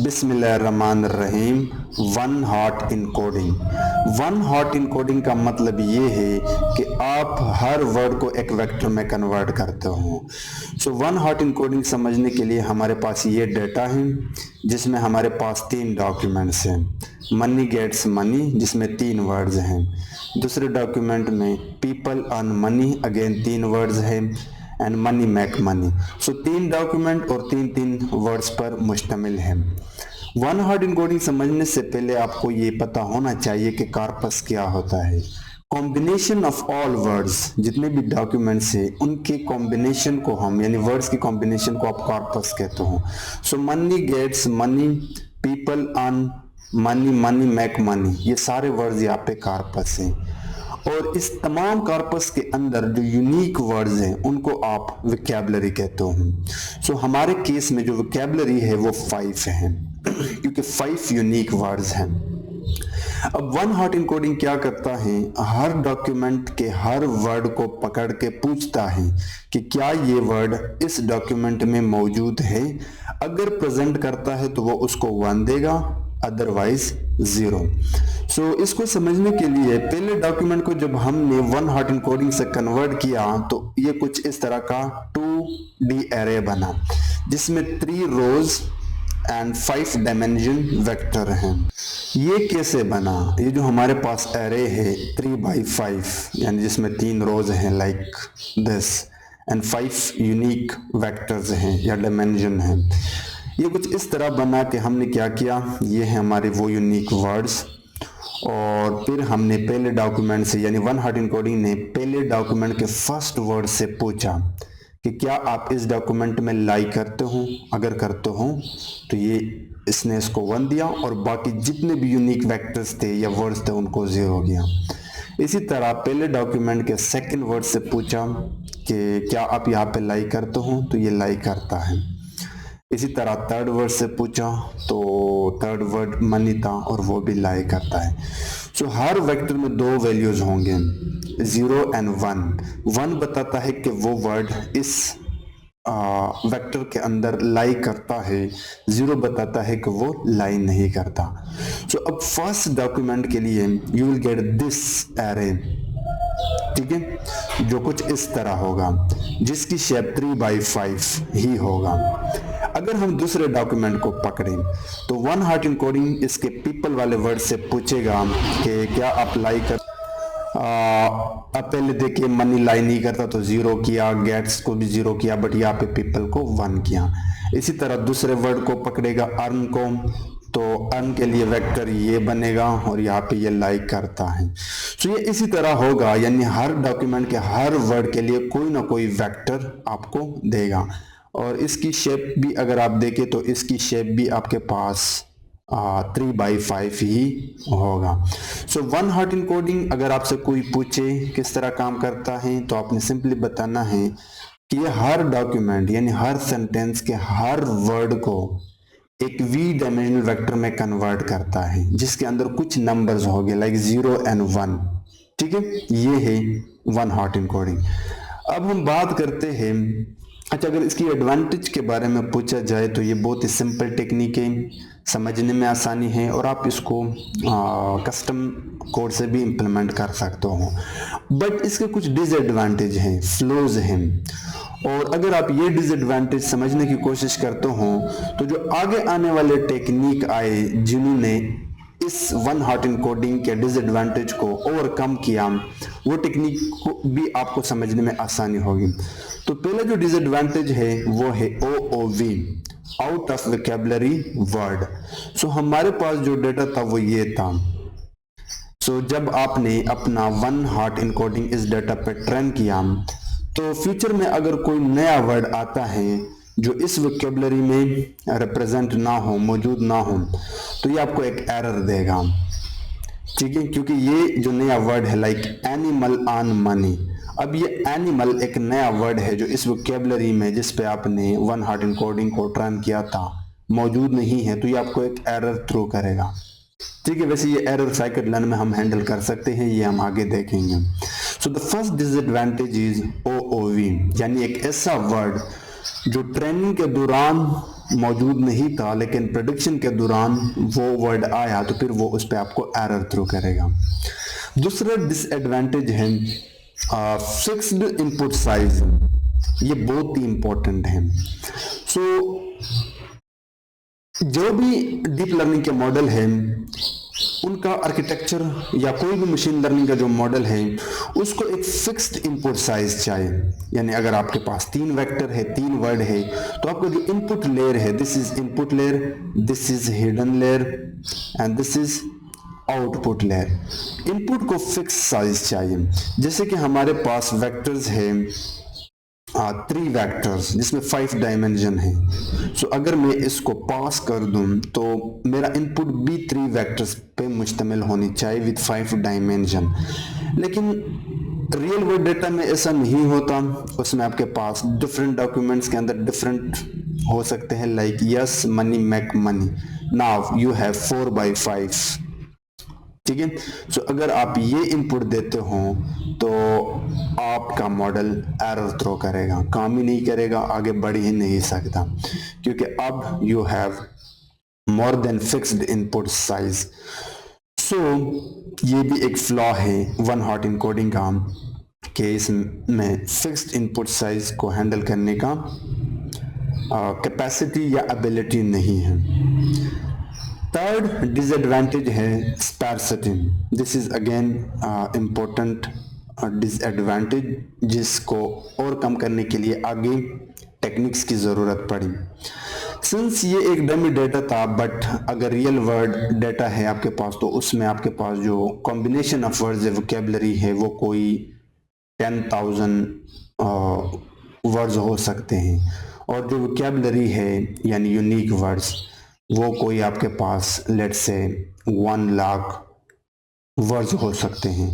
बिस्मिल्लाहिर्रहमानिर्रहीम। One hot encoding. One hot encoding का मतलब ये है कि आप हर वर्ड को एक वेक्टर में कन्वर्ट करते हो। सो वन हॉट इनकोडिंग समझने के लिए हमारे पास ये डेटा है जिसमें हमारे पास 3 डॉक्यूमेंट्स हैं। मनी गेट्स मनी जिसमें 3 वर्ड्स हैं। दूसरे डॉक्यूमेंट में people earn money, again 3 words हैं, and money make money. So 3 document और 3 वर्ड्स पर मुश्तमिल है। वन हॉट इनकोडिंग समझने से पहले आपको ये पता होना चाहिए कि कॉर्पस क्या होता है। कॉम्बिनेशन ऑफ ऑल वर्ड्स, जितने भी डॉक्यूमेंट्स हैं उनके कॉम्बिनेशन को हम यानी वर्ड्स की कॉम्बिनेशन को आप कॉर्पस कहते हो। So money gets money, people earn money, money make money, ये सारे वर्ड्स यहाँ पे कॉर्पस हैं। और इस तमाम कॉर्पस के अंदर जो यूनिक वर्ड्स हैं उनको आप वोकैबुलरी कहते हो। सो हमारे केस में जो वोकैबुलरी है वो 5 हैं क्योंकि 5 यूनिक वर्ड्स हैं। अब वन हॉट इनकोडिंग क्या करता है, हर डॉक्यूमेंट के हर वर्ड को पकड़ के पूछता है कि क्या ये वर्ड इस डॉक्यूमेंट में मौजूद है। अगर प्रेजेंट करता है तो वो उसको 1 देगा, अदरवाइज 0। सो इसको समझने के लिए पहले डॉक्यूमेंट को जब हमने वन हॉट इनकोडिंग से कन्वर्ट किया तो ये कुछ इस तरह का 2D एरे बना जिसमें 3 रोज एंड 5 डायमेंशन वेक्टर हैं। ये कैसे बना, ये जो हमारे पास एरे है 3x5 यानी जिसमें 3 रोज हैं like this and 5 unique vectors हैं या डायमेंशन हैं, ये कुछ इस तरह बना कि हमने क्या किया, ये है हमारे वो यूनिक वर्ड्स। और फिर हमने पहले डॉक्यूमेंट से यानी वन हॉट इनकोडिंग ने पहले डॉक्यूमेंट के फर्स्ट वर्ड से पूछा कि क्या आप इस डॉक्यूमेंट में लाई करते हो, अगर करते हो तो ये इसने इसको 1 दिया और बाकी जितने भी यूनिक वेक्टर्स थे या वर्ड्स थे उनको 0 गया। इसी तरह पहले डॉक्यूमेंट के सेकंड वर्ड से पूछा कि क्या आप यहाँ पे लाई करते हो, तो ये लाई करता है। इसी तरह थर्ड वर्ड से पूछा तो थर्ड वर्ड मनी था और वो भी लाई करता है। सो हर वेक्टर में 2 वैल्यूज होंगे, 0 एंड 1। 1 बताता है कि वो वर्ड इस वेक्टर के अंदर लाई करता है, 0 बताता है कि वो लाई नहीं करता। सो अब फर्स्ट डॉक्यूमेंट के लिए you will get this array, ठीक है, जो कुछ इस तरह होगा जिसकी शेप 3x5 ही होगा। अगर हम दूसरे डॉक्यूमेंट को पकड़ें तो वन हॉट इनकोडिंग इसके पीपल वाले वर्ड से पूछेगा कि क्या आप लाई कर अब पहले देखिए मनी लाई नहीं करता तो 0 किया, गेट्स को भी 0 किया, बट यहाँ पे पीपल को 1 किया। इसी तरह दूसरे वर्ड को पकड़ेगा अर्न को, तो अर्न के लिए वेक्टर ये बनेगा और यहाँ पे ये लाइक करता है। तो ये इसी तरह होगा, यानी हर डॉक्यूमेंट के हर वर्ड के लिए कोई ना कोई वेक्टर आपको देगा। और इसकी शेप भी अगर आप देखें तो इसकी शेप भी आपके पास 3x5 ही होगा। सो वन हॉट इनकोडिंग अगर आपसे कोई पूछे किस तरह काम करता है तो आपने सिंपली बताना है कि ये हर डॉक्यूमेंट यानी हर सेंटेंस के हर वर्ड को एक v डायमेंशनल वेक्टर में कन्वर्ट करता है जिसके अंदर कुछ नंबर्स हो गए लाइक 0 एंड 1, ठीक है, ये है वन हॉट इनकोडिंग। अब हम बात करते हैं, अच्छा अगर इसकी एडवांटेज के बारे में पूछा जाए तो ये बहुत ही सिंपल टेक्निक है, समझने में आसानी है और आप इसको कस्टम कोड से भी इम्प्लीमेंट कर सकते हो। बट इसके कुछ डिसएडवांटेज हैं, फ्लॉज हैं, और अगर आप ये डिसएडवांटेज समझने की कोशिश करते हो तो जो आगे आने वाले टेक्निक आए जिन्होंने इस वन हॉट इनकोडिंग के डिसएडवांटेज को ओवरकम किया, वो टेक्निक को भी आपको समझने में आसानी होगी। तो पहला जो डिसएडवांटेज है वो है OOV, out of vocabulary word. So हमारे पास जो डेटा था वो ये था। सो जब आपने अपना वन हॉट इनकोडिंग इस डेटा पे ट्रेन किया तो फ्यूचर में अगर कोई नया वर्ड आता है जो इस वोकैबुलरी में रिप्रेजेंट ना हो, मौजूद ना हो, तो ये आपको एक एरर देगा, ठीक है, क्योंकि ये जो नया वर्ड है लाइक एनिमल ऑन मनी, अब ये एनिमल एक नया वर्ड है जो इस वोकैबुलरी में जिस पे आपने वन हॉट इनकोडिंग को ट्रेन किया था मौजूद नहीं है, तो ये आपको एक एरर थ्रो करेगा, ठीक है। वैसे ये एरर साइकिल में हम हैंडल कर सकते हैं, ये हम आगे देखेंगे। So the first disadvantage is OOV, यानी एक ऐसा वर्ड जो ट्रेनिंग के दौरान मौजूद नहीं था लेकिन प्रेडिक्शन के दौरान वो वर्ड आया तो फिर वो उस पर आपको एरर थ्रो करेगा। दूसरा डिसएडवांटेज है फिक्स्ड इनपुट साइज। ये बहुत ही इंपॉर्टेंट है। सो जो भी डीप लर्निंग के मॉडल हैं उनका आर्किटेक्चर या कोई भी मशीन लर्निंग का जो मॉडल है उसको एक फिक्स्ड इनपुट साइज चाहिए। यानी अगर आपके पास 3 वेक्टर है, 3 वर्ड है, तो आपका जो इनपुट लेयर है, this is input layer, this is hidden layer and this is output layer. Input को फिक्स साइज चाहिए। जैसे कि हमारे पास वेक्टर्स है 3 वेक्टर्स जिसमें 5 डायमेंशन है। सो अगर मैं इसको पास कर दूं तो मेरा इनपुट भी 3 वेक्टर्स पे मुश्तमिल होनी चाहिए विद 5 डायमेंशन। लेकिन रियल वर्ल्ड डेटा में ऐसा नहीं होता। उसमें आपके पास डिफरेंट डॉक्यूमेंट्स के अंदर डिफरेंट हो सकते हैं, like yes money make money, now you have 4/5। ठीक है। सो अगर आप ये इनपुट देते हो तो आपका मॉडल एरर थ्रो करेगा, काम ही नहीं करेगा, आगे बढ़ ही नहीं सकता, क्योंकि अब you have more than fixed input size. So ये भी एक फ्लॉ है वन हॉट इनकोडिंग का कि इसमें फिक्स्ड इनपुट साइज को हैंडल करने का कैपेसिटी या एबिलिटी नहीं है। थर्ड डिसएडवांटेज है sparsity. This is again important disadvantage जिसको और कम करने के लिए आगे टेक्निक्स की ज़रूरत पड़ी। सिंस ये एक डमी डेटा था, बट अगर रियल वर्ड डेटा है आपके पास तो उसमें आपके पास जो कॉम्बिनेशन ऑफ वर्ड्स है, वोकेबलरी है, वो कोई 10,000 वर्ड्स हो सकते हैं, और जो वोकेबलरी है यानी यूनिक वर्ड्स वो कोई आपके पास लेट्स से 1 लाख वर्ड्स हो सकते हैं।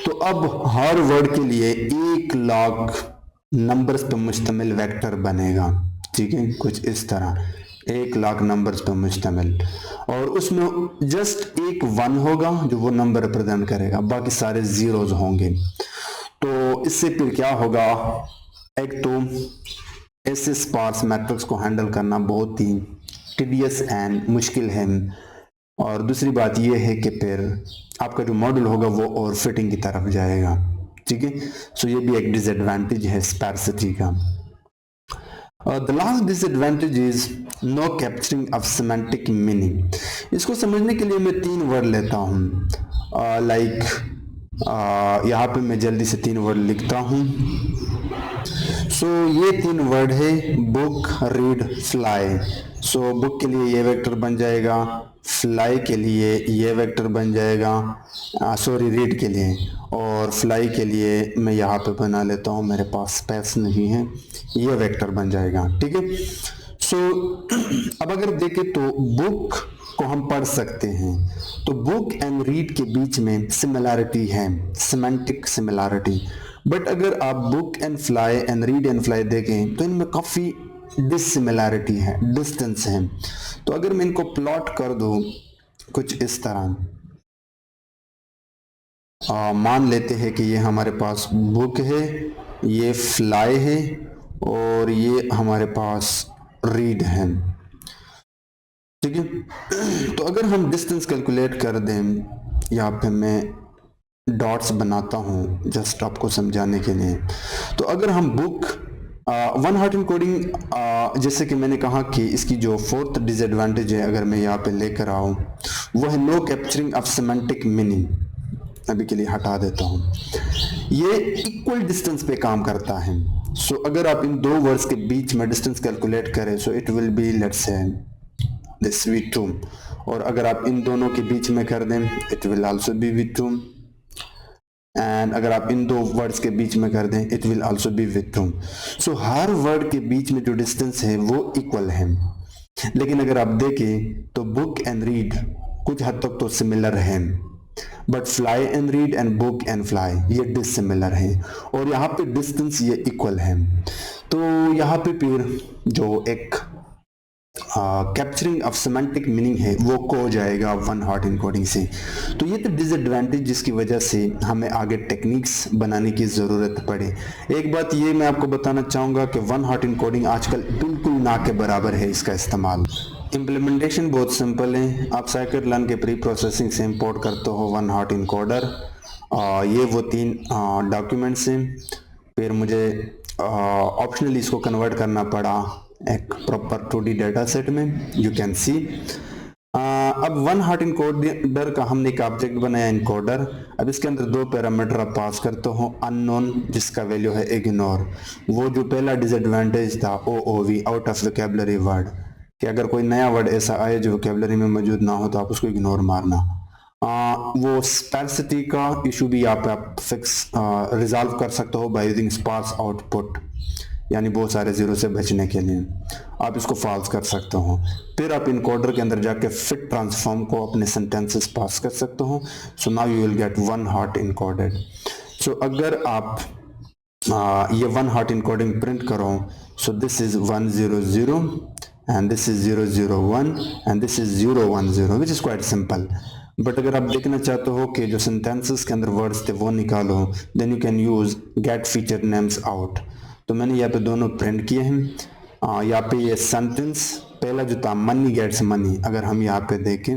तो अब हर वर्ड के लिए 1 लाख नंबर्स पे मुश्तमिल वेक्टर बनेगा। ठीक है, कुछ इस तरह 1 लाख नंबर्स पे मुश्तमिल, और उसमें जस्ट एक 1 होगा जो वो नंबर रिप्रेजेंट करेगा, बाकी सारे जीरोज होंगे। तो इससे फिर क्या होगा, एक तो ऐसे स्पार्स मैट्रिक्स को हैंडल करना बहुत ही टीडियस एंड मुश्किल है, और दूसरी बात यह है कि फिर आपका जो मॉडल होगा वो और फिटिंग की तरफ जाएगा। ठीक है, सो ये भी एक डिसएडवांटेज है स्पार्सिटी का। The last disadvantage is no capturing of semantic meaning. इसको समझने के लिए मैं 3 वर्ड लेता हूँ, लाइक यहाँ पे मैं जल्दी से 3 वर्ड लिखता हूँ। सो ये 3 वर्ड है book, read, fly. So book के लिए ये वेक्टर बन जाएगा, फ्लाई के लिए ये वेक्टर बन जाएगा, सॉरी रीड के लिए, और फ्लाई के लिए मैं यहाँ पे बना लेता हूँ, मेरे पास स्पेस नहीं है, ये वेक्टर बन जाएगा। ठीक है। सो अब अगर देखें तो बुक को हम पढ़ सकते हैं, तो बुक एंड रीड के बीच में सिमिलैरिटी है, सिमेंटिक सिमिलैरिटी। बट अगर आप book and fly and read and fly देखें तो इनमें काफ़ी डिससिमिलैरिटी है, डिस्टेंस है। तो अगर मैं इनको प्लॉट कर दूं कुछ इस तरह, मान लेते हैं कि ये हमारे पास बुक है, ये फ्लाई है, और ये हमारे पास रीड है। ठीक है। तो अगर हम डिस्टेंस कैलकुलेट कर दें, यहाँ पे मैं डॉट्स बनाता हूँ जस्ट आपको समझाने के लिए। तो अगर हम बुक वन हॉट इनकोडिंग, जैसे कि मैंने कहा कि इसकी जो 4th डिसएडवांटेज है, अगर मैं यहाँ पे लेकर आऊँ, वो है no capturing of semantic meaning. अभी के लिए हटा देता हूँ। ये इक्वल डिस्टेंस पे काम करता है। सो अगर आप इन 2 वर्ड्स के बीच में डिस्टेंस कैलकुलेट करें, so it will be let's say this V2, और अगर आप इन दोनों के बीच में कर दें it will also be V2, and अगर आप इन 2 वर्ड्स के बीच में कर दें it will also be V2। So her word के बीच में जो डिस्टेंस है वो इक्वल है। लेकिन अगर आप देखें तो बुक एंड रीड कुछ हद तक तो सिमिलर है, but fly and read and book and fly ये डिससिमिलर है, और यहाँ पे डिस्टेंस ये इक्वल है। तो यहाँ पे फिर जो एक कैप्चरिंग ऑफ सेमेंटिक मीनिंग है वो खो जाएगा वन हॉट इनकोडिंग से। तो ये तो डिसएडवांटेज जिसकी वजह से हमें आगे टेक्निक्स बनाने की ज़रूरत पड़े। एक बात ये मैं आपको बताना चाहूँगा कि वन हॉट इनकोडिंग आजकल बिल्कुल ना के बराबर है इसका इस्तेमाल। इम्प्लीमेंटेशन बहुत सिंपल है, आप scikit-learn के प्री प्रोसेसिंग से इंपोर्ट करते हो वन हॉट इनकोडर। ये वो 3 डॉक्यूमेंट्स हैं। फिर मुझे ऑप्शनली इसको कन्वर्ट करना पड़ा एक प्रॉपर 2D डाटा सेट में, यू कैन सी। अब वन हॉट इनकोडर का हमने एक ऑब्जेक्ट बनाया इनकोडर। अब इसके अंदर 2 पैरामीटर आप पास करते हो, अननोन जिसका वैल्यू है इग्नोर। वो जो पहला डिसएडवांटेज था OOV, out of vocabulary word, कि अगर कोई नया वर्ड ऐसा आए जो वोकैबुलरी में मौजूद ना हो तो आप उसको इग्नोर मारना। वो स्पार्सिटी का इशू भी यहाँ पे आप फिक्स रिजॉल्व कर सकते हो बाय यूजिंग स्पार्स आउटपुट, यानी बहुत सारे जीरो से बचने के लिए आप इसको फॉल्स कर सकते हो। फिर आप इनकोडर के अंदर जाके फिट ट्रांसफॉर्म को अपने सेंटेंसेस पास कर सकते हो। So now you will get one hot encoded. So अगर आप ये वन हॉट इनकोडिंग प्रिंट करो, so this is 100 and this is 001 and this is 010, which is quite simple. But अगर आप देखना चाहते हो कि जो सेंटेंसेस के अंदर वर्ड्स थे वो निकालो, then you can use get feature names out. तो मैंने यहाँ पे दोनों प्रिंट किए हैं। यहाँ पे ये सेंटेंस पहला जो था मनी गेट्स मनी, अगर हम यहाँ पे देखें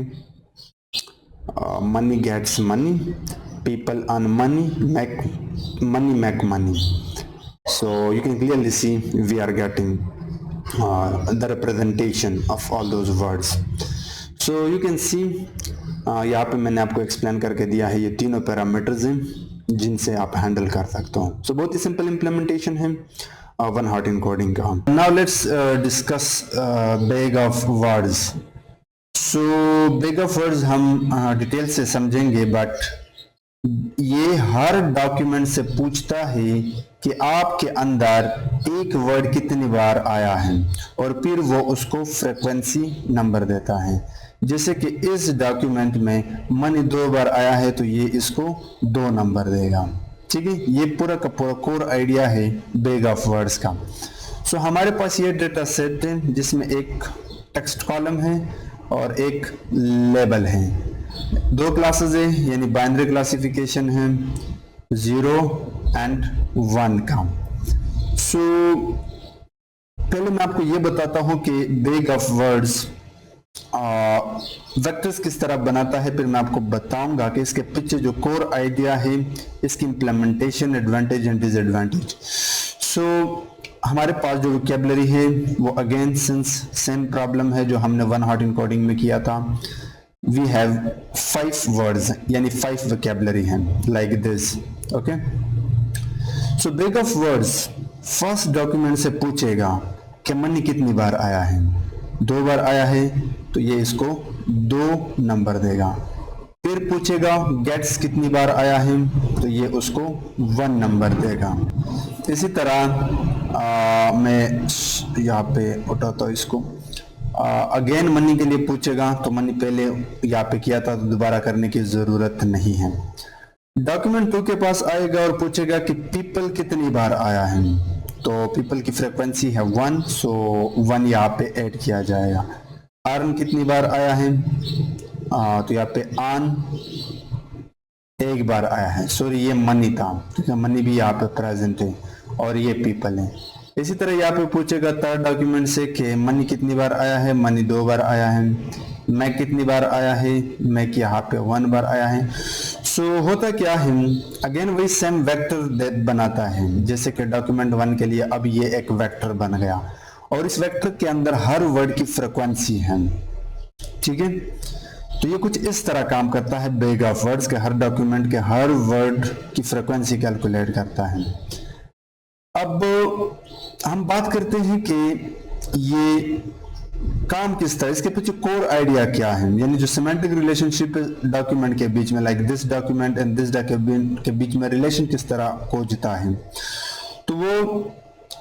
money gets money, people earn money, make money. So you can clearly see we are getting the representation of all those words. So you can see यहाँ पे मैंने आपको एक्सप्लेन करके दिया है, ये तीनों पैरामीटर्स हैं जिनसे आप हैंडल कर सकते हो। सो बहुत ही सिंपल इम्प्लीमेंटेशन है वन हॉट इनकोडिंग का। Now let's discuss bag of words. So bag of words हम डिटेल से समझेंगे, बट ये हर डॉक्यूमेंट से पूछता है कि आपके अंदर एक वर्ड कितनी बार आया है और फिर वो उसको फ्रीक्वेंसी नंबर देता है। जैसे कि इस डॉक्यूमेंट में मनी 2 बार आया है तो ये इसको 2 नंबर देगा। ठीक है, ये पूरा का पूरा कोर आइडिया है बैग ऑफ वर्ड्स का। सो हमारे पास ये डेटा सेट है जिसमें एक टेक्स्ट कॉलम है और एक लेबल है। 2 क्लासेस है, यानी बाइनरी क्लासिफिकेशन है 0 and 1 का। सो पहले मैं आपको ये बताता हूं कि बैग ऑफ वर्ड्स वेक्टर्स किस तरह बनाता है, फिर मैं आपको बताऊंगा कि इसके पीछे जो कोर आइडिया है, इसकी इम्प्लीमेंटेशन, एडवांटेज एंड डिसएडवांटेज। सो हमारे पास जो वोकैबुलरी है वो अगेन सिंस सेम प्रॉब्लम है जो हमने वन हॉट इनकोडिंग में किया था। वी हैव 5 वर्ड्स, यानी 5 वोकैबुलरी हैं like this. Okay, so bag of words first document से पूछेगा कि मनी कितनी बार आया है। 2 बार आया है तो ये इसको 2 नंबर देगा। फिर पूछेगा गेट्स कितनी बार आया है तो ये उसको 1 नंबर देगा। इसी तरह मैं यहाँ पे उठाता हूँ इसको। अगेन मनी के लिए पूछेगा तो मनी पहले यहाँ पे किया था तो दोबारा करने की जरूरत नहीं है। डॉक्यूमेंट 2 के पास आएगा और पूछेगा कि पीपल कितनी बार आया है, तो पीपल की फ्रीक्वेंसी है 1, सो 1 यहाँ पे ऐड किया जाएगा। अर्न कितनी बार आया है, तो यहाँ पे अर्न 1 बार आया है। सॉरी, ये मनी था, ठीक है, मनी भी यहाँ पे प्रेजेंट है और ये पीपल है। इसी तरह यहाँ पे पूछेगा थर्ड डॉक्यूमेंट से कि मनी कितनी बार आया है, मनी 2 बार आया है। मैक कितनी बार आया है, मैक यहाँ पे 1 बार आया है। सो होता क्या है, अगेन वही सेम वेक्टर बनाता है। जैसे कि डॉक्यूमेंट 1 के लिए अब ये एक वेक्टर बन गया और इस वेक्टर के अंदर हर वर्ड की फ्रीक्वेंसी है। ठीक है, तो ये कुछ इस तरह काम करता है बैग ऑफ वर्ड्स के, हर डॉक्यूमेंट के हर वर्ड की फ्रीक्वेंसी कैलकुलेट करता है। अब हम बात करते हैं कि ये काम किस तरह, इसके पीछे कोर आइडिया क्या है, यानी जो सेमेंटिक रिलेशनशिप डॉक्यूमेंट के बीच में, like this document and this document के बीच में रिलेशन किस तरह खोजता है। तो वो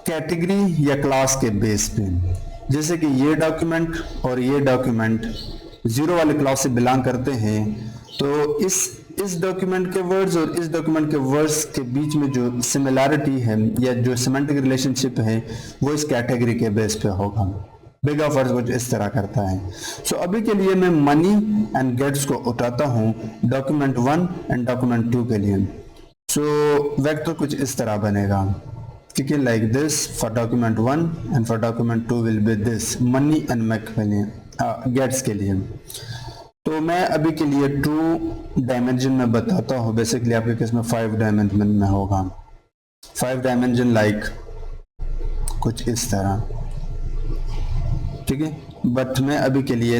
कैटेगरी या क्लास के बेस पे, जैसे कि ये डॉक्यूमेंट और ये डॉक्यूमेंट 0 वाले क्लास से बिलोंग करते हैं, तो इस डॉक्यूमेंट के वर्ड्स और इस डॉक्यूमेंट के वर्ड्स के बीच में जो सिमिलैरिटी है या जो सेमेंटिक रिलेशनशिप है वो इस कैटेगरी के बेस पे होगा। बिग ऑफ वर्ड्स कुछ इस तरह करता है। सो अभी के लिए मैं मनी एंड गेट्स को उठाता हूँ डॉक्यूमेंट 1 एंड डॉक्यूमेंट 2 के लिए। सो वेक्टर कुछ इस तरह बनेगा, ठीक है, like this for document 1 and for document 2 will be this money and make के लिए, गेट्स के लिए। तो मैं अभी के लिए 2 डायमेंशन में बताता हूँ, बेसिकली आपके केस में 5 डायमेंशन में होगा। 5 डायमेंशन लाइक कुछ इस तरह, ठीक है, बट मैं अभी के लिए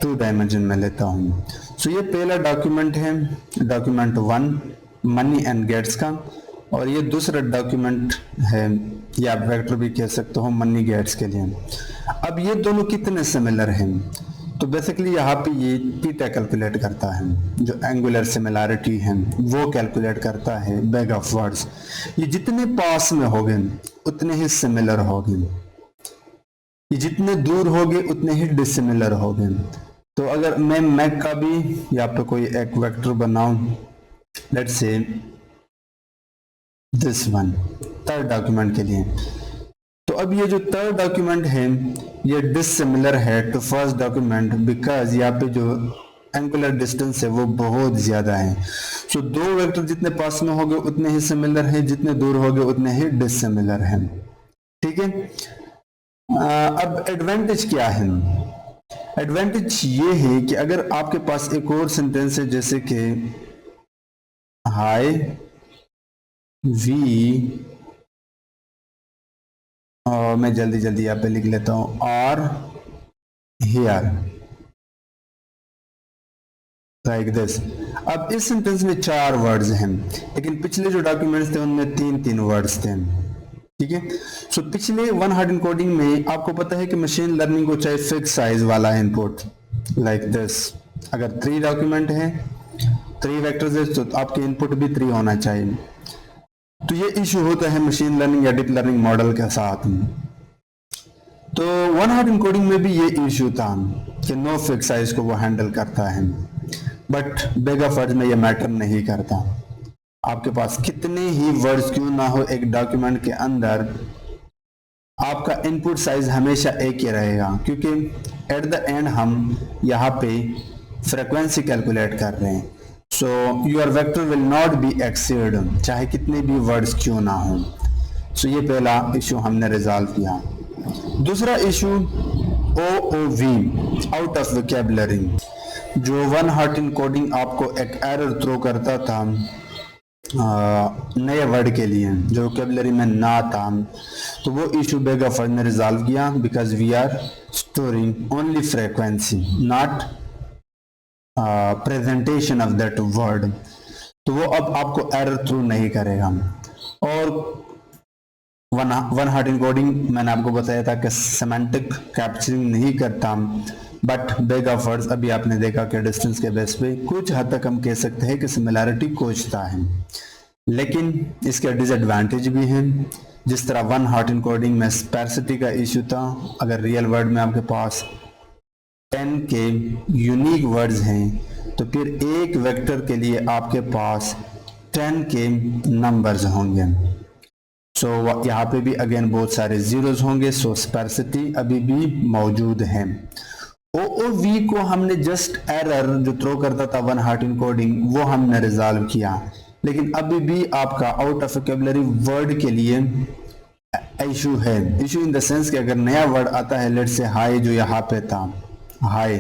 2 डायमेंशन में लेता हूँ। सो ये पहला डॉक्यूमेंट है डॉक्यूमेंट 1 मनी एंड गेट्स का, और ये दूसरा डॉक्यूमेंट है, या आप वेक्टर भी कह सकते हो मनी गेट्स के लिए। अब ये दोनों कितने सिमिलर हैं, तो बेसिकली यहाँ पे ये पीटा कैलकुलेट करता है, जो एंगुलर सिमिलैरिटी है वो कैलकुलेट करता है बैग ऑफ वर्ड्स। ये जितने पास में होंगे उतने ही सिमिलर होंगे, ये जितने दूर होंगे उतने ही डिसिमिलर होंगे। तो अगर मैं मैक का भी यहाँ पे कोई एक वेक्टर बनाऊं, let's say this one, third document के लिए, तो अब ये जो थर्ड डॉक्यूमेंट है ये डिसिमिलर है टू फर्स्ट डॉक्यूमेंट, बिकॉज यहाँ पे जो एंगुलर डिस्टेंस है वो बहुत ज्यादा है। सो 2 वेक्टर जितने पास में होंगे उतने ही सिमिलर हैं, जितने दूर होंगे उतने ही डिसिमिलर हैं, ठीक है। अब एडवांटेज क्या है? एडवांटेज ये है कि अगर आपके पास एक और सेंटेंस है जैसे कि हाय वी, और मैं जल्दी जल्दी यहाँ पे लिख लेता हूं, आर हियर लाइक दिस। अब इस सेंटेंस में 4 वर्ड्स हैं, लेकिन पिछले जो डॉक्यूमेंट्स थे उनमें 3 वर्ड्स थे, ठीक है। सो पिछले 1 हॉट इनकोडिंग में आपको पता है कि मशीन लर्निंग को चाहिए फिक्स साइज वाला इनपुट लाइक दिस। अगर 3 डॉक्यूमेंट है, 3 वेक्टर्स है, तो आपके इनपुट भी 3 होना चाहिए। तो ये इशू होता है मशीन लर्निंग या डीप लर्निंग मॉडल के साथ। तो 1 हॉट इनकोडिंग में भी ये इशू था कि नो फिक्स साइज को वो हैंडल करता है, बट बैग ऑफ वर्ड्स में ये मैटर नहीं करता। आपके पास कितने ही वर्ड्स क्यों ना हो एक डॉक्यूमेंट के अंदर, आपका इनपुट साइज हमेशा एक ही रहेगा, क्योंकि एट द एंड हम यहाँ पे फ्रीक्वेंसी कैलकुलेट कर रहे हैं। So your vector will not be exceed, चाहे कितने भी वर्ड्स क्यों ना हो। सो ये पहला इशू हमने रिजॉल्व किया। दूसरा issue OOV, out of vocabulary, जो 1 हॉट इनकोडिंग आपको एक एरर थ्रो करता था नए वर्ड के लिए जो वोकैबुलरी में ना था, तो वो इशू बैग ऑफ वर्ड ने रिजॉल्व किया, because we are storing only frequency not presentation of that word. तो वो अब आपको एरर थ्रू नहीं करेगा। और 1 हॉट इनकोडिंग मैंने आपको बताया था कि सेमेंटिक कैप्चरिंग नहीं करता, बट बैग ऑफ वर्ड्स अभी आपने देखा कि डिस्टेंस के बेस पे कुछ हद तक हम कह सकते हैं कि सिमिलैरिटी खोजता है, लेकिन इसके डिसएडवांटेज भी हैं। जिस तरह 1 हॉट इनकोडिंग में स्पैर्सिटी का इशू था, अगर रियल वर्ड में आपके पास 10 के यूनिक वर्ड्स हैं तो फिर एक वेक्टर के लिए आपके पास 10 के नंबर्स होंगे। सो यहाँ पे भी अगेन बहुत सारे जीरोस होंगे, सो स्पैर्सिटी अभी भी मौजूद है। OOV को हमने जस्ट एरर जो थ्रो करता था 1 हॉट इनकोडिंग वो हमने रिजॉल्व किया, लेकिन अभी भी आपका आउट ऑफ वोकैबुलरी वर्ड के लिए इशू है। इशू इन द सेंस कि अगर नया वर्ड आता है, लेट्स से हाय, जो यहाँ पे था हाय,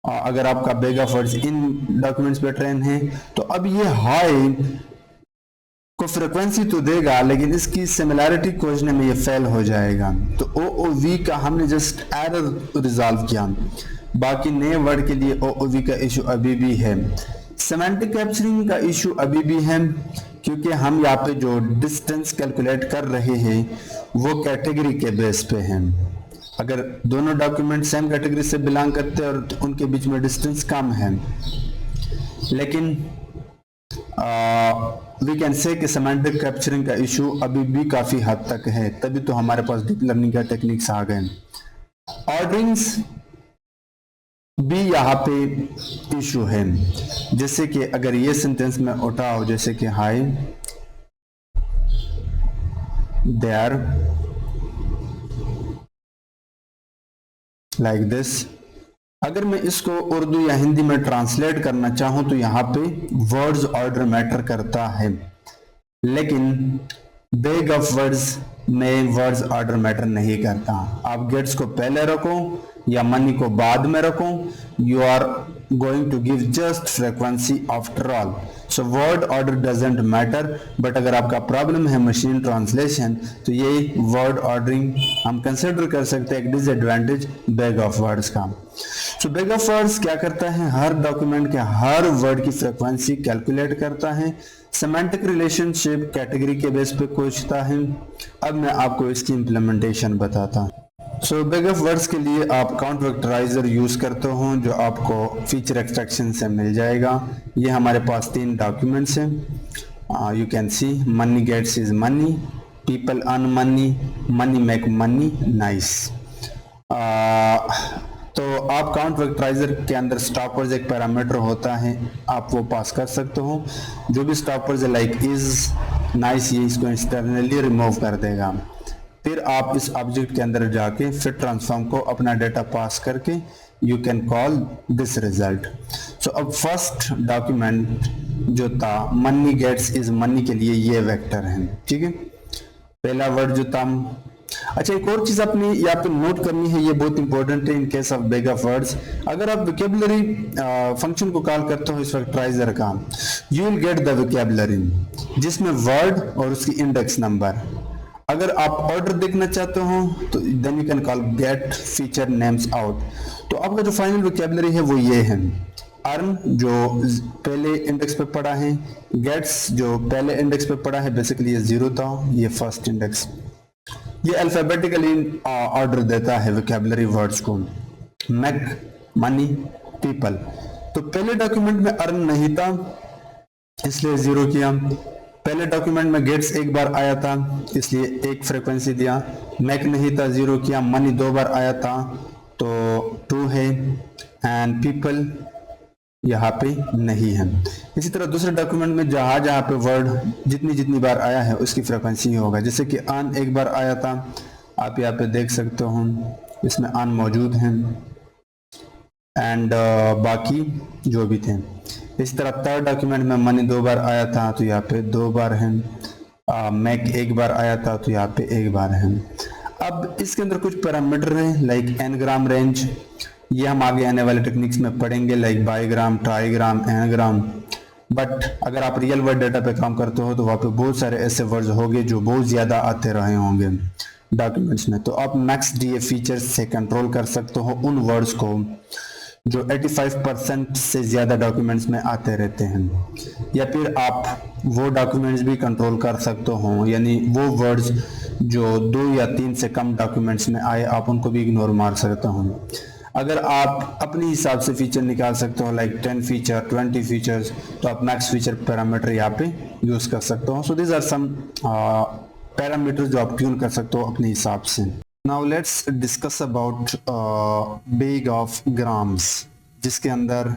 अगर आपका bag of words in documents पे ट्रेन है, तो अब ये हाय को फ्रीक्वेंसी तो देगा, लेकिन इसकी सिमिलैरिटी खोजने में ये फेल हो जाएगा। तो OOV का हमने जस्ट एरर रिजॉल्व किया, बाकी नए वर्ड के लिए OOV का इशू अभी भी है। सेमेंटिक कैप्चरिंग का इशू अभी भी है, क्योंकि हम यहाँ पे जो डिस्टेंस कैलकुलेट कर रहे हैं वो कैटेगरी के बेस पे हैं। अगर दोनों डॉक्यूमेंट सेम कैटेगरी से बिलोंग करते हैं और उनके बीच में डिस्टेंस कम है, लेकिन वी कैन से कि सेमेंटिक कैप्चरिंग का इशू अभी भी काफी हद तक है, तभी तो हमारे पास डीप लर्निंग का टेक्निक्स आ गए। ऑर्डरिंग्स भी यहाँ पे इशू है, जैसे कि अगर ये सेंटेंस में उठाओ, जैसे कि हाय देयर लाइक दिस। अगर मैं इसको उर्दू या हिंदी में ट्रांसलेट करना चाहूं तो यहाँ पे वर्ड्स ऑर्डर मैटर करता है, लेकिन बैग ऑफ वर्ड्स में वर्ड्स ऑर्डर मैटर नहीं करता। आप गेट्स को पहले रखो या मनी को बाद में रखो, you are going to give just frequency after all. So word order doesn't matter, but अगर आपका प्रॉब्लम है मशीन ट्रांसलेशन तो ये वर्ड ऑर्डरिंग हम कंसिडर कर सकते हैं एक डिसएडवांटेज बैग ऑफ वर्ड्स का। सो बैग ऑफ वर्ड्स क्या करता है, हर डॉक्यूमेंट के हर वर्ड की फ्रीक्वेंसी कैलकुलेट करता है, सेमेंटिक रिलेशनशिप कैटेगरी के बेस पे पूछता है। अब मैं आपको इसकी इंप्लीमेंटेशन बताता हूँ। सो बैग ऑफ वर्ड्स के लिए आप काउंट वेक्टराइजर यूज करते हो जो आपको फीचर एक्सट्रैक्शन से मिल जाएगा। ये हमारे पास 3 डॉक्यूमेंट्स हैं, you can see money gets is money, people earn money, money make money, nice. तो आप काउंट वेक्टराइजर के अंदर स्टॉपर्स एक पैरामीटर होता है, आप वो पास कर सकते हो। जो भी स्टॉपर्स है लाइक इज, नाइस, ये इसको एक्सटर्नली रिमूव कर देगा। फिर आप इस ऑब्जेक्ट के अंदर जाके फिट ट्रांसफॉर्म को अपना डेटा पास करके you can call this result. So अब फर्स्ट डॉक्यूमेंट जो था मनी गेट्स इज मनी के लिए ये वेक्टर है, ठीक है। पहला वर्ड जो था, अच्छा एक और चीज आपने यहाँ पे नोट करनी है, ये बहुत इंपॉर्टेंट है in case of bag of words. अगर आप वोकैबुलरी फंक्शन को कॉल करते हो इस वेक्टराइजर का, you will get the vocabulary जिसमें वर्ड और उसकी इंडेक्स नंबर। अगर आप ऑर्डर देखना चाहते हो तो then you can call get feature names out. तो आपका जो फाइनल वोकैबुलरी है वो ये है, अर्न जो पहले इंडेक्स पे पड़ा है, गेट्स जो पहले इंडेक्स पे पड़ा है, बेसिकली ये 0 था, ये फर्स्ट इंडेक्स। ये अल्फाबेटिकली ऑर्डर देता है वोकैबुलरी वर्ड्स को, मेक, मनी, पीपल। तो पहले डॉक्यूमेंट में अर्न नहीं था इसलिए 0 किया, पहले डॉक्यूमेंट में गेट्स एक बार आया था इसलिए एक फ्रीक्वेंसी दिया, मैक नहीं था 0 किया, मनी 2 बार आया था तो 2 है, एंड पीपल यहाँ पे नहीं है। इसी तरह दूसरे डॉक्यूमेंट में जहाँ जहाँ पे वर्ड जितनी बार आया है उसकी फ्रीक्वेंसी होगा। जैसे कि अन एक बार आया था, आप यहाँ पे देख सकते हो इसमें अन मौजूद हैं, एंड बाकी जो भी थे। इस तरह थर्ड डॉक्यूमेंट में मनी 2 बार आया था तो यहाँ पे 2 बार है, मैक एक बार आया था तो यहाँ पे 1 बार है। अब इसके अंदर कुछ पैरामीटर हैं लाइक एनग्राम रेंज, ये हम आगे आने वाले टेक्निक्स में पढ़ेंगे like bigram, trigram, n-gram. But अगर आप रियल वर्ड डाटा पे काम करते हो तो वहाँ पे बहुत सारे ऐसे वर्ड्स होंगे जो बहुत ज्यादा आते रहे होंगे डॉक्यूमेंट्स में, तो आप मैक्स डीए फीचर्स से कंट्रोल कर सकते हो उन वर्ड्स को जो 85% से ज्यादा डॉक्यूमेंट्स में आते रहते हैं, या फिर आप वो डॉक्यूमेंट्स भी कंट्रोल कर सकते हो, यानी वो वर्ड्स जो 2 या 3 से कम डॉक्यूमेंट्स में आए आप उनको भी इग्नोर मार सकते हो। अगर आप अपने हिसाब से फीचर निकाल सकते हो लाइक 10 फीचर, 20 फीचर्स, तो आप मैक्स फीचर पैरामीटर यहाँ पे यूज कर सकते हो। So these are some parameter जो आप ट्यून कर सकते हो अपने हिसाब से। Now let's discuss about bag of grams, जिसके अंदर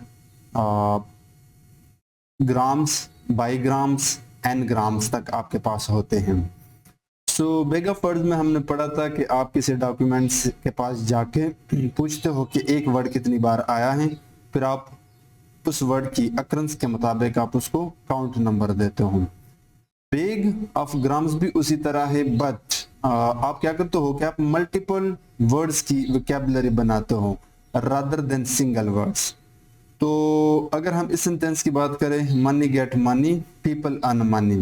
ग्राम्स, बाईग्राम्स, एन ग्राम्स तक आपके पास होते हैं। सो बैग ऑफ वर्ड्स में हमने पढ़ा था कि आप किसी डॉक्यूमेंट्स के पास जाके पूछते हो कि एक वर्ड कितनी बार आया है, फिर आप उस वर्ड की अक्रंस के मुताबिक आप उसको काउंट नंबर देते हो। बैग ऑफ ग्राम्स भी उसी तरह है, बट आप क्या करते हो कि आप मल्टीपल वर्ड्स की वोकैबुलरी बनाते हो रादर देन सिंगल वर्ड्स। तो अगर हम इस सेंटेंस की बात करें, money get money, people earn money,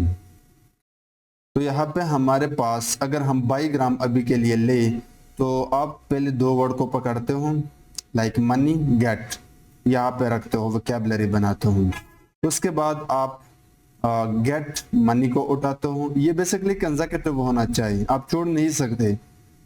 तो यहाँ पे हमारे पास अगर हम बाईग्राम अभी के लिए ले तो आप पहले 2 वर्ड को पकड़ते हो लाइक मनी गेट, यहाँ पे रखते हो, वोकैबुलरी बनाते हो। उसके बाद आप गेट मनी को उठाते हो, ये बेसिकली कंसेक्यूटिव होना चाहिए, आप छोड़ नहीं सकते।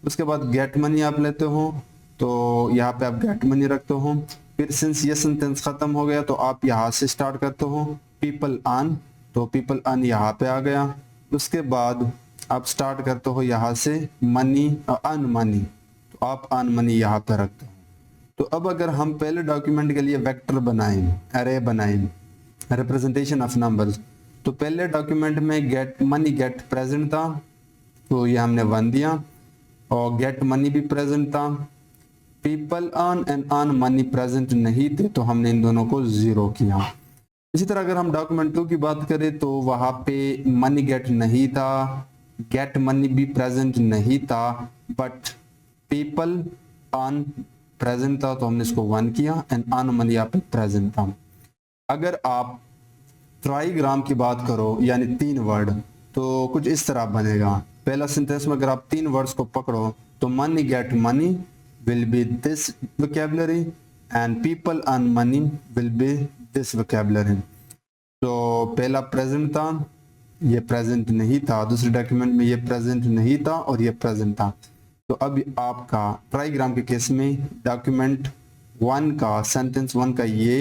उसके बाद गेट मनी आप लेते हो तो यहाँ पे आप गेट मनी रखते हो। फिर सिंस ये सेंटेंस खत्म हो गया तो आप यहाँ से स्टार्ट करते हो पीपल अर्न, तो पीपल अर्न यहाँ पे आ गया। उसके बाद आप स्टार्ट करते हो यहाँ से मनी अर्न मनी, तो आप अर्न मनी यहाँ पे रखते हो। तो अब अगर हम पहले डॉक्यूमेंट के लिए वेक्टर बनाएं, अरे बनाएं, रिप्रेजेंटेशन ऑफ नंबर्स, तो पहले डॉक्यूमेंट में गेट मनी गेट प्रेजेंट था तो ये हमने 1 दिया, और गेट मनी भी प्रेजेंट था people earn and earn money present नहीं थे तो हमने इन दोनों को जीरो किया। इसी तरह अगर हम डॉक्यूमेंट 2 की बात करें तो वहां पे मनी गेट नहीं था, गेट मनी भी प्रेजेंट नहीं था, बट पीपल अर्न प्रेजेंट था तो हमने इसको 1 किया एंड अर्न मनी यहाँ पे प्रेजेंट था। अगर आप ट्राईग्राम की बात करो यानी 3 वर्ड तो कुछ इस तरह बनेगा। पहला सेंटेंस में अगर आप 3 वर्ड्स को पकड़ो तो money get money will be this vocabulary and people earn money will be this vocabulary। तो पहला प्रेजेंट था, ये प्रेजेंट नहीं था, दूसरे डॉक्यूमेंट में ये प्रेजेंट नहीं था और ये प्रेजेंट था। तो अब आपका ट्राईग्राम के केस में डॉक्यूमेंट 1 का सेंटेंस 1 का ये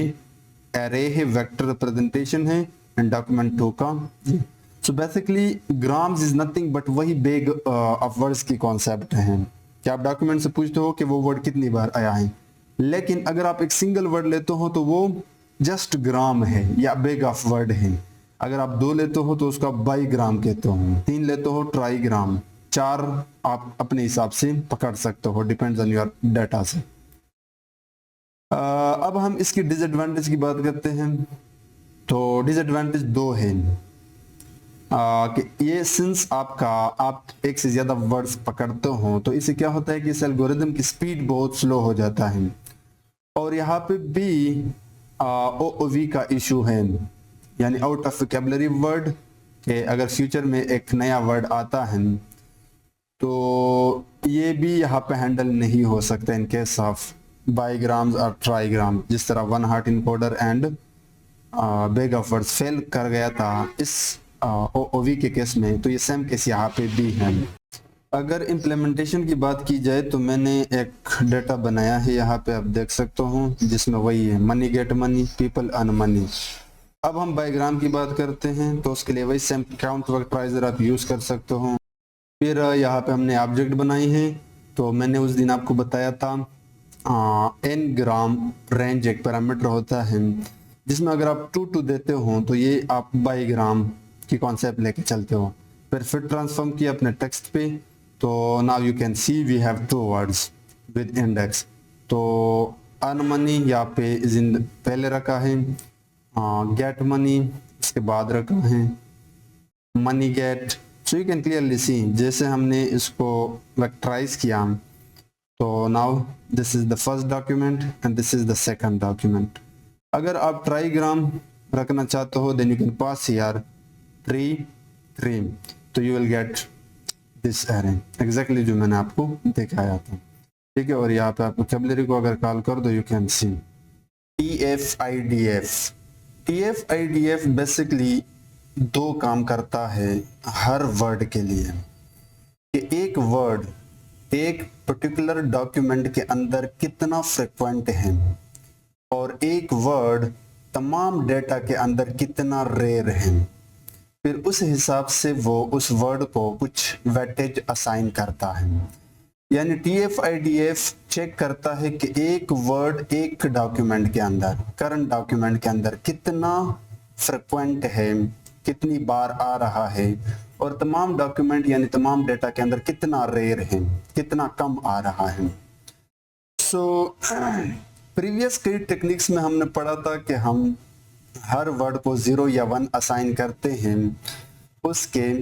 एरे है, वेक्टर रिप्रेजेंटेशन है, एंड डॉक्यूमेंट 2 का ये। So basically grams is nothing but वही बेग ऑफ वर्ड्स की कॉन्सेप्ट है कि आप डॉक्यूमेंट से पूछते हो कि वो वर्ड कितनी बार आया है, लेकिन अगर आप एक सिंगल वर्ड लेते हो तो वो जस्ट ग्राम है या बेग ऑफ वर्ड है। अगर आप 2 लेते हो तो उसका बाई ग्राम कहते हो, 3 लेते हो ट्राईग्राम, 4 आप अपने हिसाब से पकड़ सकते हो, डिपेंड्स ऑन योर डाटा से। अब हम इसकी डिसएडवांटेज की बात करते हैं। तो डिसएडवांटेज 2 है कि ये सिंस आप एक से ज्यादा वर्ड्स पकड़ते हो तो इससे क्या होता है कि इस एल्गोरिदम की स्पीड बहुत स्लो हो जाता है। और यहाँ पे भी ओओवी का इशू है, यानी आउट ऑफ वोकैबुलरी वर्ड, कि अगर फ्यूचर में एक नया वर्ड आता है तो ये भी यहाँ पे हैंडल नहीं हो सकता इन केस ऑफ बाईग्राम्स और ट्राईग्राम। जिस तरह 1 hot encoder and beg of words fail कर गया था इस ओवी के केस में, तो ये सेम केस यहाँ पे भी है। अगर इम्प्लीमेंटेशन की बात की जाए तो मैंने एक डाटा बनाया है, यहाँ पे आप देख सकते हो, जिसमें वही है money get money, people earn money. अब हम बाईग्राम की बात करते हैं तो उसके लिए वही सेम काउंट वैक्टराइजर आप यूज कर सकते हो। फिर यहाँ पे हमने ऑब्जेक्ट बनाई है, तो मैंने उस दिन आपको बताया था एन ग्राम रेंज एक पैरामीटर होता है जिसमें अगर आप 2 देते हो तो ये आप बाईग्राम की कॉन्सेप्ट लेके चलते हो। फिर ट्रांसफॉर्म किया अपने टेक्स्ट पे, तो now you can see we have 2 words with index. तो अर्न मनी यहाँ पे पहले रखा है, गेट मनी इसके बाद रखा है money get. So you can clearly see जैसे हमने इसको वेक्टराइज किया, तो now this is the first document and this is the second document. अगर आप ट्राईग्राम रखना चाहते हो then you can pass here 3 तो you will get this array exactly जो मैंने आपको दिखाया था, ठीक है। और यहाँ पे आप वोकैबुलरी को अगर कॉल कर दो you can C TF-IDF basically 2 काम करता है हर वर्ड के लिए, कि एक वर्ड एक पर्टिकुलर डॉक्यूमेंट के अंदर कितना फ्रिक्वेंट है और एक वर्ड तमाम डेटा के अंदर कितना रेयर है। फिर उस हिसाब से वो उस वर्ड को कुछ वेटेज असाइन करता है। यानी TF-IDF चेक करता है कि एक वर्ड एक डॉक्यूमेंट के अंदर, करंट डॉक्यूमेंट के अंदर कितना फ्रिक्वेंट है, कितनी बार आ रहा है, और तमाम डॉक्यूमेंट यानी तमाम डेटा के अंदर कितना रेयर है, कितना कम आ रहा है। सो प्रीवियस कई टेक्निक्स में हमने पढ़ा था कि हम हर वर्ड को 0 या 1 असाइन करते हैं उसके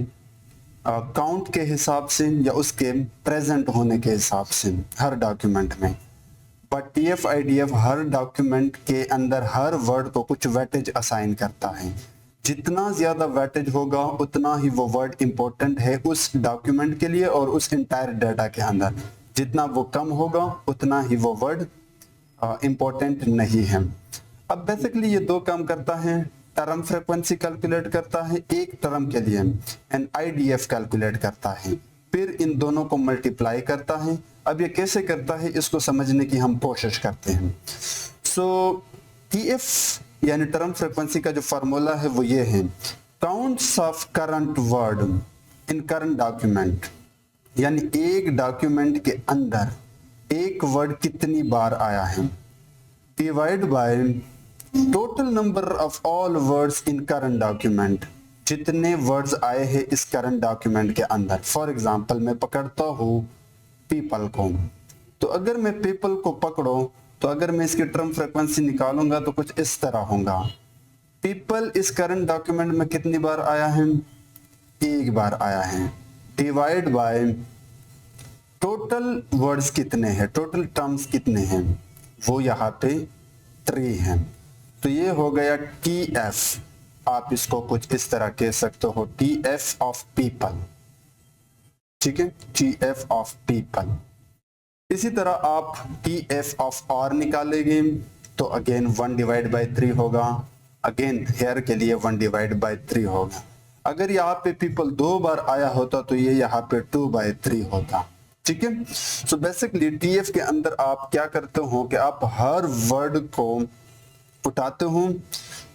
काउंट के हिसाब से या उसके प्रेजेंट होने के हिसाब से हर डॉक्यूमेंट में। बट TF-IDF हर डॉक्यूमेंट के अंदर हर वर्ड को कुछ वेटेज असाइन करता है। जितना ज्यादा वेटेज होगा उतना ही वो वर्ड इंपॉर्टेंट है उस डॉक्यूमेंट के लिए और उस इंटायर डाटा के अंदर। जितना वो कम होगा उतना ही वो वर्ड इंपॉर्टेंट नहीं है। अब बेसिकली ये 2 काम करता है, टर्म फ्रीक्वेंसी कैलकुलेट करता है एक टर्म के लिए एंड IDF कैलकुलेट करता है, फिर इन दोनों को मल्टीप्लाई करता है। अब ये कैसे करता है इसको समझने की हम कोशिश करते हैं। सो TF यानी टर्म फ्रीक्वेंसी का जो फार्मूला है वो ये है, counts of current word in current document, यानी एक डॉक्यूमेंट के अंदर एक वर्ड कितनी बार आया है, divide by total number of all words in current document, जितने वर्ड्स आए हैं इस करंट डॉक्यूमेंट के अंदर। फॉर एग्जांपल मैं पकड़ता हूँ पीपल को, तो अगर मैं पीपल को पकड़ो तो अगर मैं इसकी टर्म फ्रीक्वेंसी निकालूंगा तो कुछ इस तरह होगा। पीपल इस करंट डॉक्यूमेंट में कितनी बार आया है? एक बार आया है, डिवाइड बाय टोटल वर्ड्स कितने हैं, टोटल टर्म्स कितने हैं, वो यहाँ पे 3 हैं। तो ये हो गया TF, आप इसको कुछ इस तरह कह सकते हो, TF ऑफ पीपल, ठीक है, TF ऑफ पीपल। इसी तरह आप TF ऑफ R निकालेंगे तो अगेन 1 डिवाइड बाई 3 होगा, अगेन हेयर के लिए 1 डिवाइड बाई 3 होगा। अगर यहाँ पे पीपल 2 बार आया होता तो ये यहाँ पे 2/3 होता, ठीक है। सो बेसिकली TF के अंदर आप क्या करते हो कि आप हर वर्ड को उठाते हो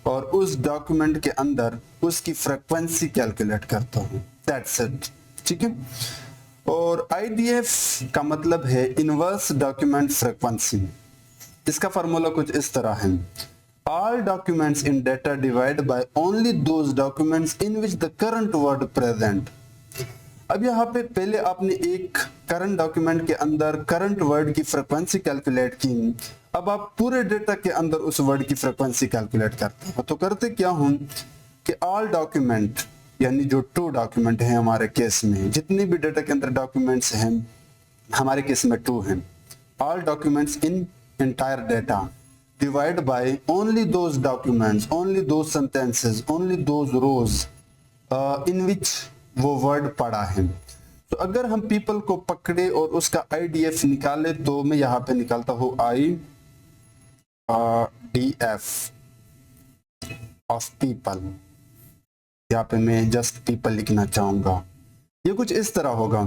और उस डॉक्यूमेंट के अंदर उसकी फ्रीक्वेंसी कैलकुलेट करते हो, दैट्स इट, ठीक है। और IDF का मतलब है इनवर्स डॉक्यूमेंट फ्रीक्वेंसी। इसका फार्मूला कुछ इस तरह है, all documents in data divide by only those documents in which the current word present। अब यहाँ पे पहले आपने एक करंट डॉक्यूमेंट के अंदर करंट वर्ड की फ्रीक्वेंसी कैलकुलेट की, अब आप पूरे डेटा के अंदर उस वर्ड की फ्रीक्वेंसी कैलकुलेट करते हो। तो करते क्या हूं कि ऑल डॉक्यूमेंट, यानी जो 2 डॉक्यूमेंट हैं हमारे केस में, जितनी भी डेटा के अंदर डॉक्यूमेंट्स हैं हमारे केस में 2 हैं, all documents in entire data divide by only those documents, only those sentences, only those rows in which वो वर्ड पड़ा है। तो अगर हम पीपल को पकड़े और उसका IDF निकाले तो मैं यहाँ पे निकालता हूँ IDF ऑफ पीपल, यहाँ पे मैं जस्ट पीपल लिखना चाहूंगा, ये कुछ इस तरह होगा।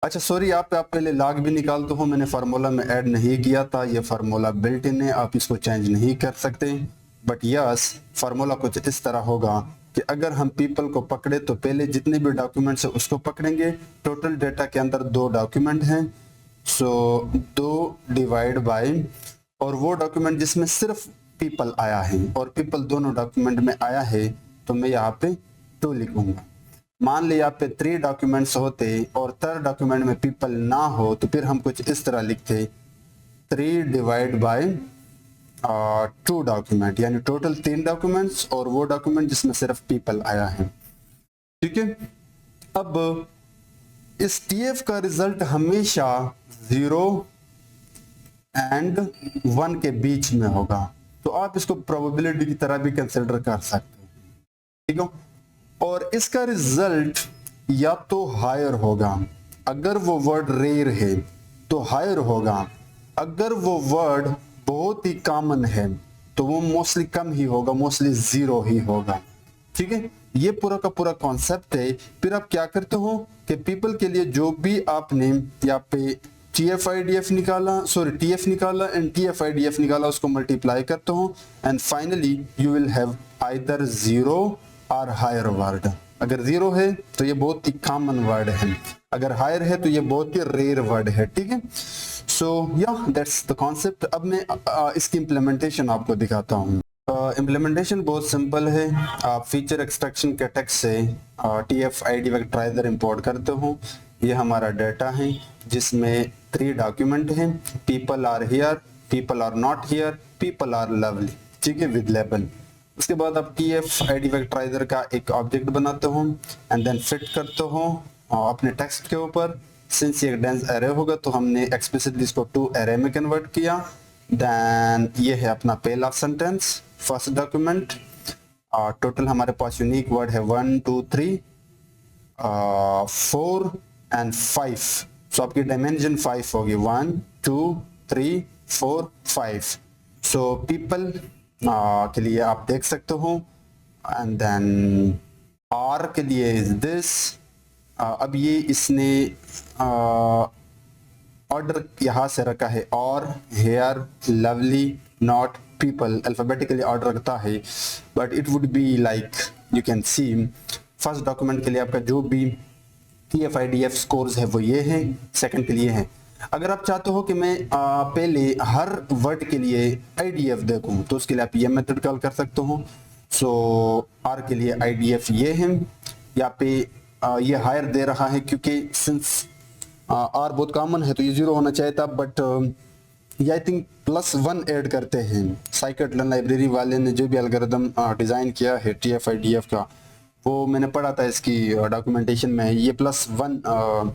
अच्छा सॉरी, आप पहले लॉग भी निकालते हो, मैंने फार्मूला में ऐड नहीं किया था, ये फार्मूला बिल्ट इन है, आप इसको चेंज नहीं कर सकते। बट यस, फार्मूला कुछ इस तरह होगा कि अगर हम पीपल को पकड़े तो पहले जितने भी डॉक्यूमेंट्स है उसको पकड़ेंगे। टोटल डेटा के अंदर 2 डॉक्यूमेंट हैं, सो 2 डिवाइड बाय, और वो डॉक्यूमेंट जिसमें सिर्फ पीपल आया है और पीपल दोनों डॉक्यूमेंट में आया है तो मैं यहाँ पे 2 लिखूंगा। मान लिया पे 3 डॉक्यूमेंट्स होते और 3rd डॉक्यूमेंट में पीपल ना हो तो फिर हम कुछ इस तरह लिखते 3 डिवाइड बाय 2 डॉक्यूमेंट, यानी टोटल 3 डॉक्यूमेंट्स और वो डॉक्यूमेंट जिसमें सिर्फ पीपल आया है, ठीक है। अब इस TF का रिजल्ट हमेशा 0 एंड 1 के बीच में होगा, तो आप इसको प्रोबेबिलिटी की तरह भी कंसिडर कर सकते हो, ठीक है। और इसका रिजल्ट या तो हायर होगा, अगर वो वर्ड रेयर है तो हायर होगा, अगर वो वर्ड बहुत ही कॉमन है तो वो मोस्टली कम ही होगा, मोस्टली 0 ही होगा, ठीक है। ये पूरा का पूरा कॉन्सेप्ट है। फिर आप क्या करते हो कि पीपल के लिए जो भी आपने यहाँ पे TF-IDF निकाला, सॉरी TF निकाला एंड TF-IDF निकाला, उसको मल्टीप्लाई करते हो and finally you will have either 0 और हायर वर्ड। अगर 0 है तो ये बहुत ही कॉमन वर्ड है, अगर हायर है तो ये बहुत ही रेयर वर्ड है, ठीक है। सो या दैट्स द कॉन्सेप्ट। अब मैं इसकी इम्प्लीमेंटेशन आपको दिखाता हूँ। इम्प्लीमेंटेशन बहुत सिंपल है। आप फीचर एक्सट्रैक्शन के टेक्स्ट से TF-ID वेक्टराइजर इंपोर्ट करते हो। ये हमारा डाटा है जिसमें 3 डॉक्यूमेंट हैं, people are here, people are not here, people are lovely, ठीक है, विद लेबल। उसके बाद आप TF-ID वेक्टराइजर का एक ऑब्जेक्ट बनाते हो एंड देन फिट करते हो अपने टेक्स्ट के ऊपर। सिंस ये डेंस एरे होगा तो हमने एक्सप्लिसिटली इसको 2 एरे में कन्वर्ट किया। देन ये है अपना पहला सेंटेंस, फर्स्ट डॉक्यूमेंट। टोटल हमारे पास यूनिक वर्ड है 1 2 3 4 एंड 5। सो आपकी डायमेंशन 5 होगी, 1 2 3 4 5। सो पीपल के लिए आप देख सकते हो एंड देन R के लिए इज दिस। अब ये इसने ऑर्डर यहाँ से रखा है, और here, lovely, not, people, alphabetically order रखता है, but it would be like you can see first document के लिए आपका जो भी TF-IDF स्कोर्स है वो ये है, सेकंड के लिए है। अगर आप चाहते हो कि मैं पहले हर वर्ड के लिए IDF देखूं तो उसके लिए आप ये मेथड कॉल कर सकते हो। सो R के लिए IDF ये है, यहाँ पे ये हायर दे रहा है क्योंकि सिंस आर बहुत कॉमन है तो ये 0 होना चाहिए था, बट ये आई थिंक +1 ऐड करते हैं। scikit-learn लाइब्रेरी वाले ने जो भी एल्गोरिदम डिज़ाइन किया है TF-IDF का, वो मैंने पढ़ा था इसकी डॉक्यूमेंटेशन में, ये +1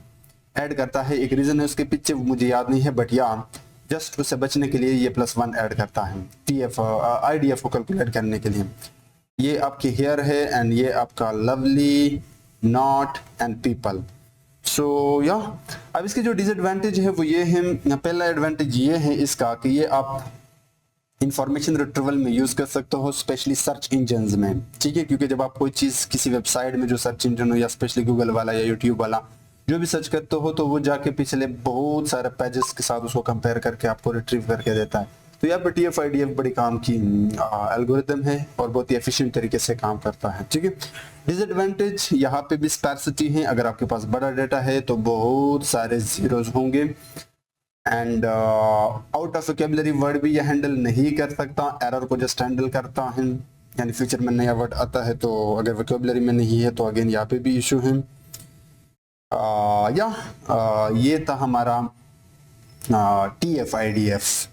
ऐड करता है। एक रीज़न है उसके पीछे, मुझे याद नहीं है, बट या जस्ट उससे बचने के लिए ये +1 ऐड करता है IDF को कैलकुलेट करने के लिए। ये आपकी हेयर है एंड ये आपका लवली, नॉट एंड पीपल। सो या अब इसके जो डिसएडवांटेज है वो ये है, पहला एडवांटेज ये है इसका कि ये आप इंफॉर्मेशन रिट्रीवल में यूज कर सकते हो, स्पेशली सर्च इंजन में, ठीक है। क्योंकि जब आप कोई चीज किसी वेबसाइट में जो सर्च इंजन हो या स्पेशली गूगल वाला या यूट्यूब वाला जो भी सर्च करते हो, तो वो जाके पिछले बहुत सारे पेजेस के साथ उसको कंपेयर करके आपको रिट्रीव करके देता है। तो यहाँ पर TF-IDF बड़ी काम की एल्गोरिदम है और बहुत ही एफिशिएंट तरीके से काम करता है, ठीक है। डिसएडवांटेज यहाँ पे भी स्पैर्सिटी है, अगर आपके पास बड़ा डाटा है तो बहुत सारे जीरोज होंगे and out of vocabulary word भी ये हैंडल नहीं कर सकता, एरर को जस्ट हैंडल करता है, यानी फ्यूचर में नया वर्ड आता है तो अगर वोकैबुलरी में नहीं है तो अगेन यहाँ पे भी इशू है। ये था हमारा TF-IDF।